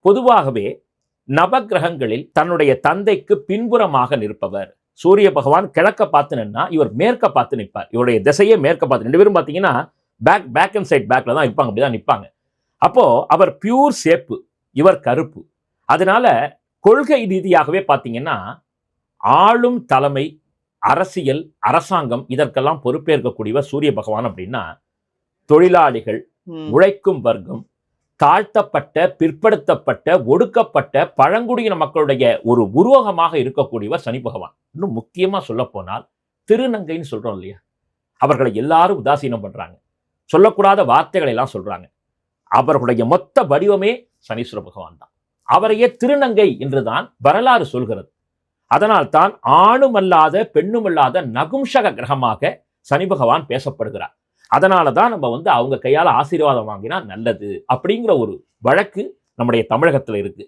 பொதுவாகவே நவகிரகங்களில் தன்னுடைய தந்தைக்கு பின்புறமாக நிற்பவர். சூரிய பகவான் கிழக்க பார்த்து நின்னா இவர் மேற்க பார்த்து நிற்பார். இவருடைய திசையே மேற்க பார்த்து, 2 பேரும் பார்த்தீங்கன்னா பேக் அண்ட் சைட் பேக்ல தான் இருப்பாங்க, அப்படிதான் நிற்பாங்க. அப்போ அவர் பியூர் சேப்பு, இவர் கருப்பு. அதனால கொள்கை ரீதியாகவே பார்த்தீங்கன்னா ஆளும் தலைமை, அரசியல், அரசாங்கம் இதற்கெல்லாம் பொறுப்பேற்கக்கூடியவர் சூரிய பகவான். அப்படின்னா தொழிலாளிகள், உழைக்கும் வர்க்கம், தாழ்த்தப்பட்ட, பிற்படுத்தப்பட்ட, ஒடுக்கப்பட்ட பழங்குடியின மக்களுடைய ஒரு உருவகமாக இருக்கக்கூடியவர் சனி பகவான். இன்னும் முக்கியமா சொல்ல போனால் திருநங்கைன்னு சொல்றோம் இல்லையா, அவர்களை எல்லாரும் உதாசீனம் பண்றாங்க, சொல்லக்கூடாத வார்த்தைகளை எல்லாம் சொல்றாங்க. அவர்களுடைய மொத்த வடிவமே சனீஸ்வர பகவான் தான். அவரையே திருநங்கை என்றுதான் வரலாறு சொல்கிறது. அதனால் தான் ஆணுமல்லாத பெண்ணுமல்லாத நகும்சக கிரகமாக சனி பகவான் பேசப்படுகிறார். அதனால தான் நம்ம அவங்க கையால் ஆசீர்வாதம் வாங்கினா நல்லது அப்படிங்கிற ஒரு வழக்கு நம்முடைய தமிழகத்தில் இருக்கு.